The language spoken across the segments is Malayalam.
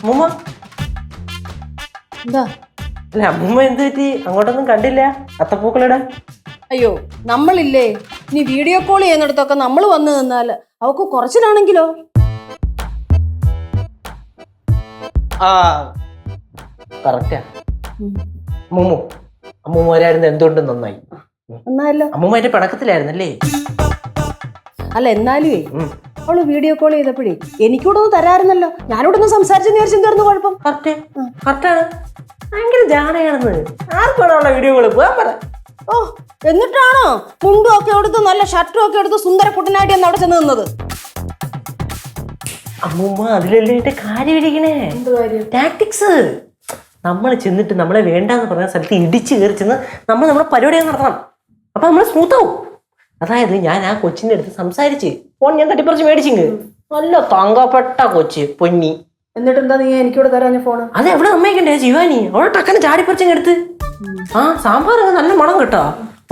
അമ്മൂമ്മ എന്താ? അല്ല അമ്മൂമ്മ എന്ത് പറ്റി? അങ്ങോട്ടൊന്നും കണ്ടില്ല അത്തപ്പൂക്കളിടാൻ. അയ്യോ നമ്മളില്ലേ ഇനി വീഡിയോ കോൾ ചെയ്യുന്നിടത്തൊക്കെ നമ്മൾ വന്നു നിന്നാല് അവക്ക് കുറച്ചിലാണെങ്കിലോ? ആ കറക്റ്റാ. അമ്മൂമ്മ അമ്മൂമ്മ വരായിരുന്നു, എന്തുകൊണ്ടും നന്നായി. എന്നാലോ അമ്മൂമ്മ എന്റെ പടക്കത്തിലായിരുന്നല്ലേ? അല്ല എന്നാലുവേ അവള് വീഡിയോ കോൾ ചെയ്തപ്പോഴേ എനിക്കൂടെ ഒന്ന് തരാറുന്നല്ലോ. ഞാനിവിടെ ഒന്ന് സംസാരിച്ചെന്ന് വിചാരിച്ചു. എന്തായിരുന്നു കുഴപ്പം? കറക്റ്റാണ്. ഭയങ്കര ജാടയാണെന്ന്. ആർക്കാണ് അവളുടെ വീഡിയോ കോള് പോകാൻ പറ. ഓ എന്നിട്ടാണോ മുണ്ടും ഒക്കെ എടുത്ത് നല്ല ഷർട്ടും ഒക്കെ എടുത്ത് സുന്ദര കുട്ടനായിട്ട് എന്ന് അവിടെ ചെന്ന് നിന്നത്? അമ്മൂമ്മ അതിലല്ലേ എന്റെ കാര്യം ഇരിക്കണേ. ടാക്ടിക്സ്. നമ്മൾ ചെന്നിട്ട് നമ്മളെ വേണ്ടാന്ന് പറഞ്ഞ സ്ഥലത്ത് ഇടിച്ച് കയറി ചെന്ന് നമ്മൾ നമ്മുടെ പരിപാടികൾ നടത്തണം. അപ്പൊ നമ്മൾ സ്മൂത്ത് ആവും. അതായത് ഞാൻ ആ കൊച്ചിന്റെ അടുത്ത് സംസാരിച്ച് ഫോൺ ഞാൻ തട്ടിപ്പറിച്ച് മേടിച്ചിങ്. നല്ല തങ്കപ്പെട്ട കൊച്ച് പൊന്നി. എന്നിട്ട് എന്താ നീ എനിക്കൂടെ തരാഞ്ഞ ഫോണ്? അത് എവിടെ അമ്മയ്ക്കണ്ടേ ശിവാനി? അവളെ ടക്കനെ ചാടിപ്പറിച്ചങ്ങ് എടുത്ത്. ആ സാമ്പാർ നല്ല മണം കേട്ടോ.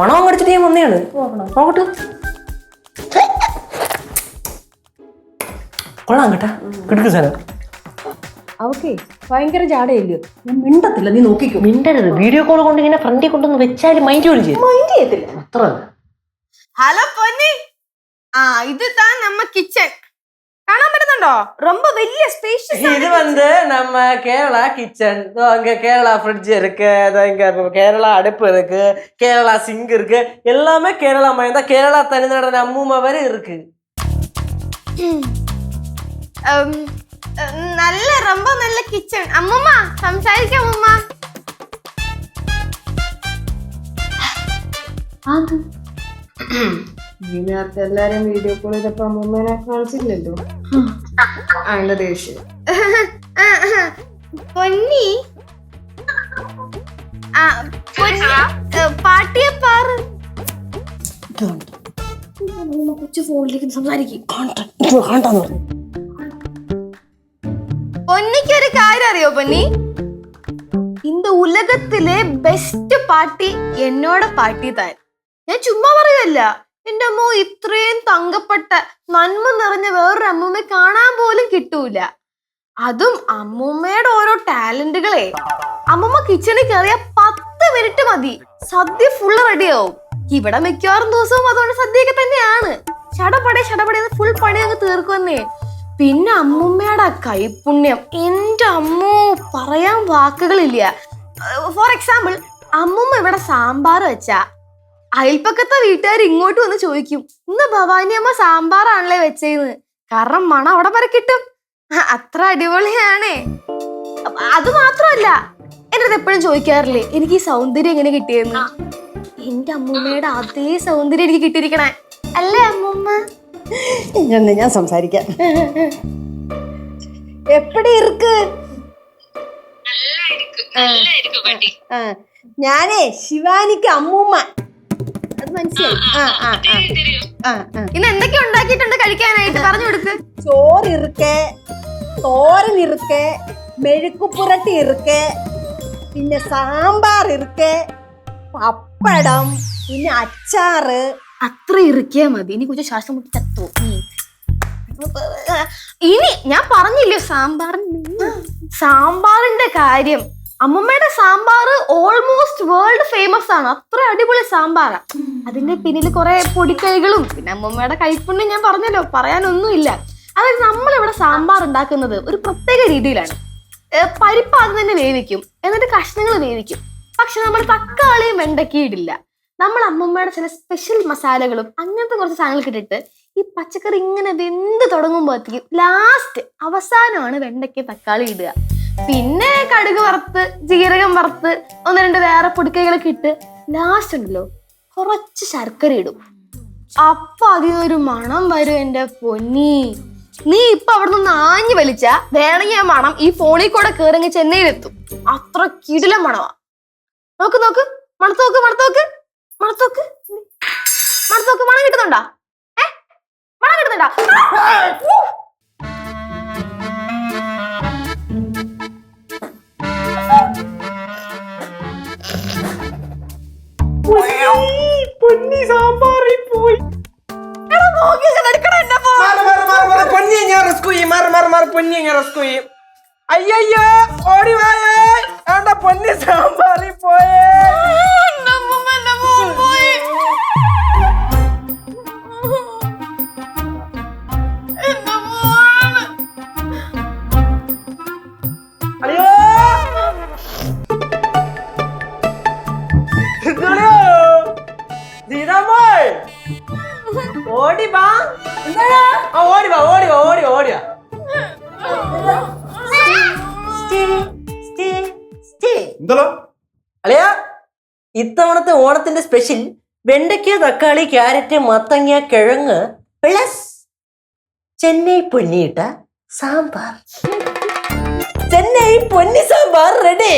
മണം കടിച്ചിട്ട് ഞാൻ വന്നെയാണ്. നോക്കട്ടെ, കൊള്ളാം കേട്ടാ. കിടക്ക് സാധനം. അവക്കേ ഭയങ്കര ജാടയില്ലയോ? ഞാൻ മിണ്ടത്തില്ല, നീ നോക്കിക്കോ. മിണ്ടരുത്. വീഡിയോ കോൾ കൊണ്ട് ഇങ്ങനെ ഫ്രണ്ടിൽ കൊണ്ടൊന്ന് വെച്ചാൽ മൈൻഡ് ചെയ്യത്തില്ല. അത്ര. ഹലോ പൊന്നി, ഇത് താ നമ്മ കിച്ചൺ കാണാൻ പറ്റുന്നുണ്ടോ? ரொம்ப വലിയ സ്പേഷ്യസ്. இது வந்து நம்ம கேரளா கிச்சன். அங்க கேரளா ஃப்ரிட்ஜ் இருக்கு, இங்க கேரளா அடுப்பு இருக்கு, கேரளா சிங்க் இருக்கு. எல்லாமே கேரளா மயம் தான். கேரளா தனிநாடு அம்மூமா வரை இருக்கு. നല്ല ரொம்ப നല്ല കിച്ചൺ. അമ്മൂമ്മ സംസാരിക്കാം. അമ്മൂമ്മ ഇതിനകത്ത് എല്ലാരും വീഡിയോ കോൾ ചെയ്തപ്പോ അമ്മൂമ്മേനെ കാണിച്ചില്ലല്ലോ. അതിന്റെ ദേഷ്യം. പൊന്നി പാട്ടിയെ പാറ്. കൊച്ചു ഫോണിലേക്ക് സംസാരിക്കും. പൊന്നിക്ക് ഒരു കാര്യം അറിയോ പൊന്നി? இந்த உலகத்திலே பெஸ்ட் പാട്ടി എന്നോട് പാട്ടി താൻ. ഞാൻ ചുമ്മാ പറയുകയല്ല. എന്റെ അമ്മ ഇത്രയും തങ്കപ്പെട്ട നന്മ നിറഞ്ഞ വേറൊരു അമ്മൂമ്മയെ കാണാൻ പോലും കിട്ടൂല. അതും അമ്മൂമ്മയുടെ ഓരോ ടാലന്റുകളെ. അമ്മൂമ്മ കിച്ചണിൽ കയറിയ 10 മിനിറ്റ് മതി, സദ്യ ഫുള്ള് റെഡിയാവും. ഇവിടെ മിക്കവാറും ദിവസവും അതുകൊണ്ട് സദ്യയൊക്കെ തന്നെയാണ്. ചടപടേ ഫുൾ പണി അങ്ങ് തീർക്കുവന്നേ. പിന്നെ അമ്മൂമ്മയുടെ കൈപുണ്യം എന്റെ അമ്മൂ പറയാൻ വാക്കുകളില്ല. ഫോർ എക്സാമ്പിൾ, അമ്മൂമ്മ ഇവിടെ സാമ്പാർ വെച്ചാ അയൽപ്പക്കത്തെ വീട്ടുകാർ ഇങ്ങോട്ട് വന്ന് ചോദിക്കും, ഇന്ന് ഭവാനി അമ്മ സാമ്പാറാണല്ലേ വെച്ചേന്ന്. കാരണം മണം അവിടെ വരെ കിട്ടും. അത്ര അടിപൊളിയാണേ. അത് മാത്രമല്ല, എന്റെ അടുത്ത് എപ്പോഴും ചോദിക്കാറില്ലേ എനിക്ക് ഈ സൗന്ദര്യം എങ്ങനെ കിട്ടിയെന്ന്. എന്റെ അമ്മൂമ്മയുടെ അതേ സൗന്ദര്യം എനിക്ക് കിട്ടിയിരിക്കണേ അല്ലേ അമ്മൂമ്മ? ഞാൻ സംസാരിക്കാം. എപ്പടി ഇருக்கு? ഞാനേ ശിവാനിക്ക് അമ്മൂമ്മ. അത് മനസ്സിലായി. ഇന്ന് എന്തൊക്കെ ഉണ്ടാക്കിയിട്ടുണ്ട് കഴിക്കാനായിട്ട് പറഞ്ഞു കൊടുക്ക്. ചോറ് ഇറുക്കെ, തോരൻ ഇറുക്കെ, മെഴുക്കുപുരട്ടി ഇറുക്കെ, പിന്നെ സാമ്പാർ ഇറുക്കെ, പപ്പടം, പിന്നെ അച്ചാറ്. അത്ര ഇറുക്കിയാ മതി. ഇനി കുറച്ച് ശ്വാസം മുട്ടി ചത്തു. ഇനി ഞാൻ പറഞ്ഞില്ലേ സാമ്പാറിന്റെ കാര്യം. അമ്മമ്മയുടെ സാമ്പാർ ഓൾമോസ്റ്റ് വേൾഡ് ഫേമസ് ആണ്. അത്ര അടിപൊളി സാമ്പാറാ. അതിന്റെ പിന്നിൽ കുറെ പൊടിക്കൈകളും പിന്നെ അമ്മമ്മയുടെ കൈപ്പുണ്യം ഞാൻ പറഞ്ഞല്ലോ, പറയാനൊന്നുമില്ല. അതായത് നമ്മളിവിടെ സാമ്പാർ ഉണ്ടാക്കുന്നത് ഒരു പ്രത്യേക രീതിയിലാണ്. പരിപ്പ് ആദ്യം തന്നെ വേവിക്കും, എന്നിട്ട് കഷ്ണങ്ങൾ വേവിക്കും. പക്ഷെ നമ്മൾ തക്കാളിയും വെണ്ടയ്ക്കയും ഇടില്ല. നമ്മൾ അമ്മമ്മയുടെ ചില സ്പെഷ്യൽ മസാലകളും അങ്ങനത്തെ കുറച്ച് സാധനങ്ങൾ ഇട്ടിട്ട് ഈ പച്ചക്കറി ഇങ്ങനെ വെന്ത് തുടങ്ങുമ്പോഴത്തേക്കും ലാസ്റ്റ് അവസാനമാണ് വെണ്ടയ്ക്ക തക്കാളി ഇടുക. പിന്നെ കടുക് വറുത്ത്, ജീരകം വറുത്ത്, 1-2 വേറെ പൊടിക്കൈകളൊക്കെ ഇട്ട് ലാസ്റ്റ് ഉണ്ടല്ലോ കുറച്ച് ശർക്കര ഇടും. അപ്പൊ അതിനൊരു മണം വരും. എന്റെ പൊന്നി, നീ ഇപ്പൊ അവിടെ നിന്ന് ആഞ്ഞു വലിച്ച വേണമെങ്കിൽ ആ മണം ഈ ഫോണിൽ കൂടെ കയറി ചെന്നൈയിലെത്തും. അത്ര കിടിലം മണവാ. നോക്ക് നോക്ക്, മണത്തോക്ക് മണത്തോക്ക് മണത്തോക്ക് മണത്തോക്ക്. മണം കിട്ടുന്നുണ്ടാ? മണം കിട്ടുന്നുണ്ടാ? പൊന്നി സാമ്പാറിൽ പോയി. അയ്യോ ഓടി വായേ എന്റെ പൊന്നി സാമ്പാറി പോയേ. എന്റെ അമ്മൂമ്മ, എന്റെ മോൻ പോയി. എന്റെ മോനാണ്. അയ്യോ സീതാമോൾ ഓടി വാ. ഓടി വാ ഓടി വാ ഓടി വാ ഓടി വാ. എന്തല്ലോ അളിയാ ഇത്തവണത്തെ ഓണത്തിന്റെ സ്പെഷ്യൽ വെണ്ടയ്ക്ക തക്കാളി ക്യാരറ്റ് മത്തങ്ങ കിഴങ്ങ് പ്ലസ് ചെന്നൈ പൊന്നിയിട്ട സാമ്പാർ. ചെന്നൈ പൊന്നി സാമ്പാർ റെഡി.